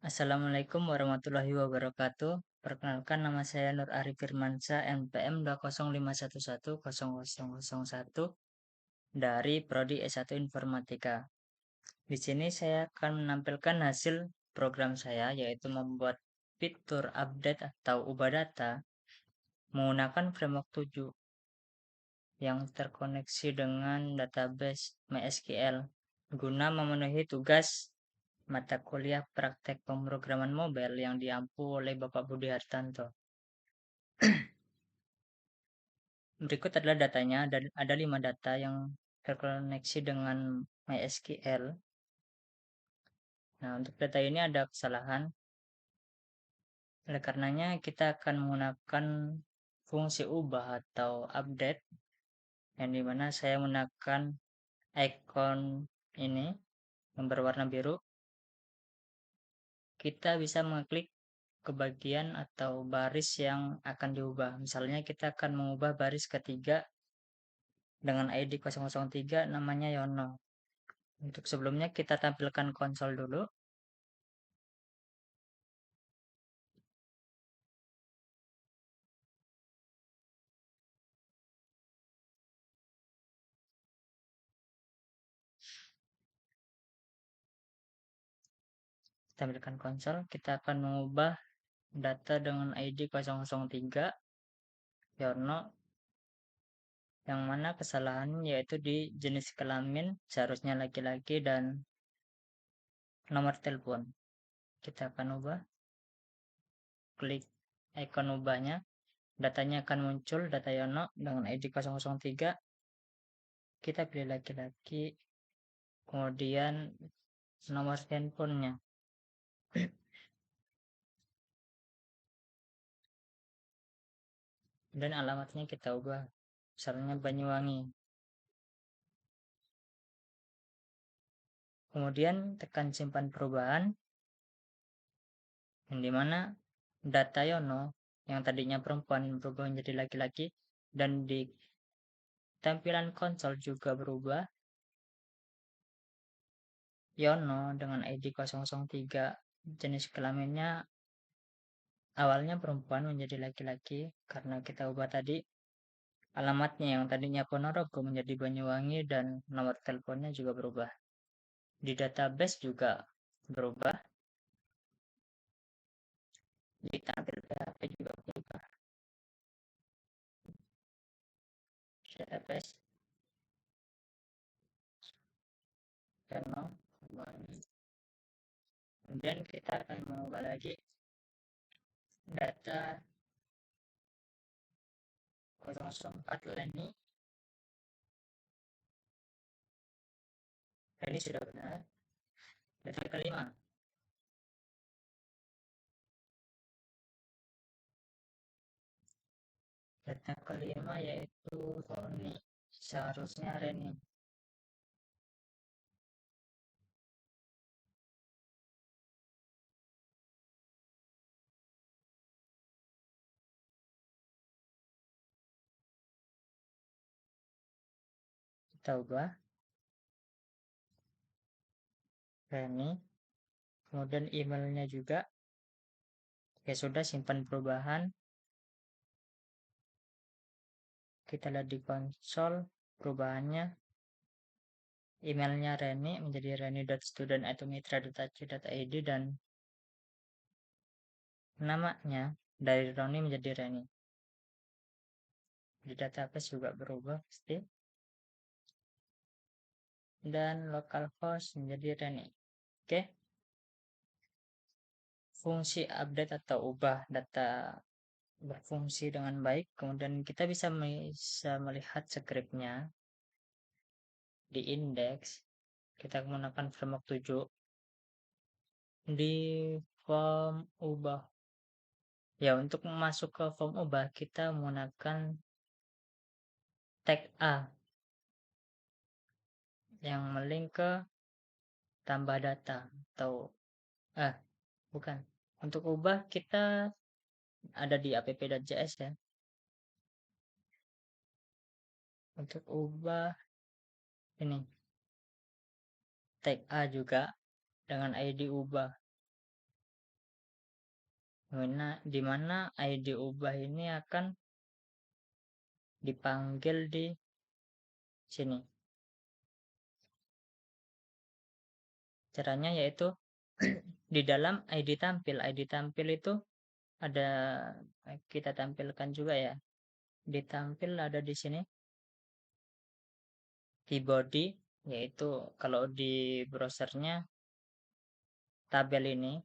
Assalamualaikum warahmatullahi wabarakatuh. Perkenalkan, nama saya Nur Arif Firmansyah, NPM 205110001 dari Prodi S1 Informatika. Di sini saya akan menampilkan hasil program saya, yaitu membuat fitur update atau ubah data menggunakan framework 7 yang terkoneksi dengan database MySQL guna memenuhi tugas mata kuliah praktek pemrograman mobile yang diampu oleh Bapak Budi Hartanto. Berikut adalah datanya, ada 5 data yang terkoneksi dengan MySQL. Nah, untuk data ini ada kesalahan. Oleh karenanya, kita akan menggunakan fungsi ubah atau update, yang dimana saya menggunakan icon ini yang berwarna biru. Kita bisa mengklik ke bagian atau baris yang akan diubah. Misalnya kita akan mengubah baris ketiga dengan ID 003 namanya Yono. Untuk sebelumnya kita tampilkan konsol dulu. Tampilkan konsol, kita akan mengubah data dengan ID 003 Yono, yang mana kesalahannya yaitu di jenis kelamin seharusnya laki-laki dan nomor telepon. Kita akan ubah, klik icon ubahnya, datanya akan muncul, data Yono dengan ID 003. Kita pilih laki-laki, kemudian nomor handphonenya. Dan alamatnya kita ubah, misalnya Banyuwangi. Kemudian tekan simpan perubahan, yang dimana data Yono yang tadinya perempuan berubah menjadi laki-laki, dan di tampilan konsol juga berubah. Yono dengan ID 003 jenis kelaminnya awalnya perempuan menjadi laki-laki karena kita ubah tadi. Alamatnya yang tadinya Ponorogo menjadi Banyuwangi dan nomor teleponnya juga berubah. Di database juga berubah. Di tampil PHP juga berubah. Database Yono. Kemudian kita akan mengubah lagi data 004 Leni. Ini sudah benar. Data kelima, yaitu Roni, seharusnya Reni. Kita ubah Reni, kemudian emailnya juga. Ya sudah, simpan perubahan. Kita lihat di konsol perubahannya. Emailnya Reni menjadi reni.student@mitra.ac.id dan namanya dari Roni menjadi Reni. Di database juga berubah pasti. Dan localhost menjadi Reni. Oke. Fungsi update atau ubah data berfungsi dengan baik. Kemudian kita bisa melihat scriptnya di indeks. Kita menggunakan framework 7 di form ubah. Ya, untuk masuk ke form ubah kita menggunakan tag A yang melink ke tambah data atau bukan. Untuk ubah kita ada di app.js ya. Untuk ubah ini tag A juga dengan ID ubah. di mana ID ubah ini akan dipanggil di sini. Caranya yaitu di dalam ID tampil itu ada, kita tampilkan juga ya. Di tampil ada di sini di body, yaitu kalau di browsernya tabel ini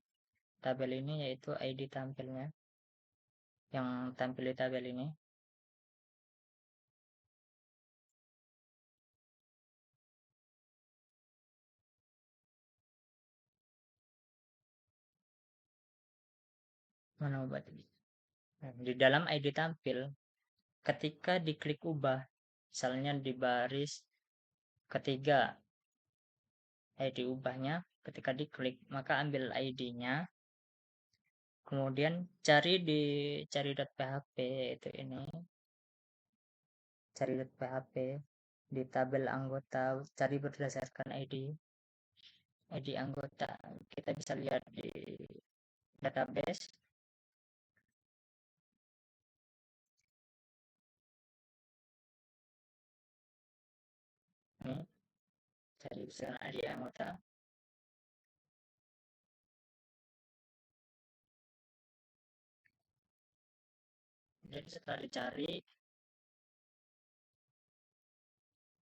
yaitu ID tampilnya yang tampil di tabel ini. Mana obat ini? Di dalam ID tampil, ketika diklik ubah, misalnya di baris ketiga ID ubahnya, ketika diklik maka ambil ID-nya, kemudian cari.php itu ini, cari.php di tabel anggota, cari berdasarkan ID anggota. Kita bisa lihat di database. Nih, cari misalnya ID anggota. Jadi setelah dicari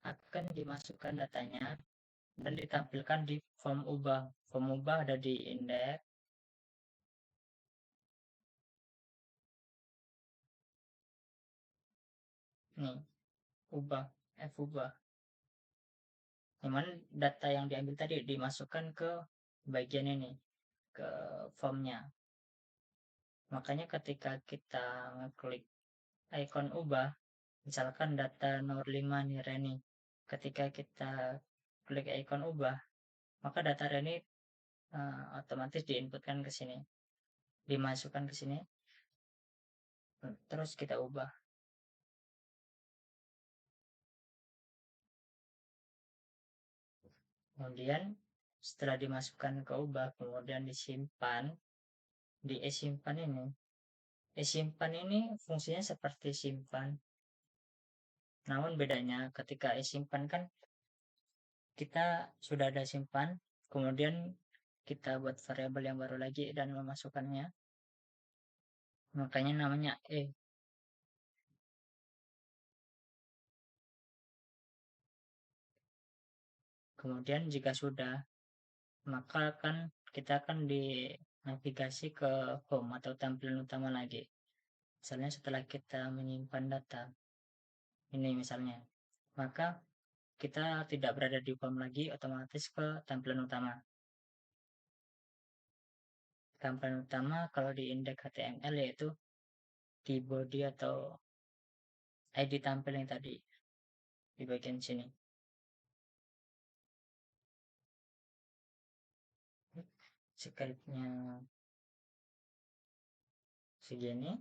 akan dimasukkan datanya dan ditampilkan di form ubah. Form ubah ada di indeks. Nih, ubah, ubah. Dimana data yang diambil tadi dimasukkan ke bagian ini, ke formnya. Makanya ketika kita ngeklik icon ubah, misalkan data nomor 5 nih Reni, ketika kita klik icon ubah, maka data Reni otomatis diinputkan ke sini, dimasukkan ke sini, terus kita ubah. Kemudian setelah dimasukkan ke ubah, kemudian disimpan di simpan ini. Simpan ini fungsinya seperti simpan, namun bedanya ketika simpan kan kita sudah ada simpan, kemudian kita buat variabel yang baru lagi dan memasukkannya, makanya namanya kemudian jika sudah, maka kita akan di navigasi ke home atau tampilan utama lagi. Misalnya setelah kita menyimpan data ini misalnya, maka kita tidak berada di home lagi, otomatis ke tampilan utama. Tampilan utama kalau di indeks HTML yaitu di body atau ID tampil yang tadi di bagian sini. Scriptnya segini.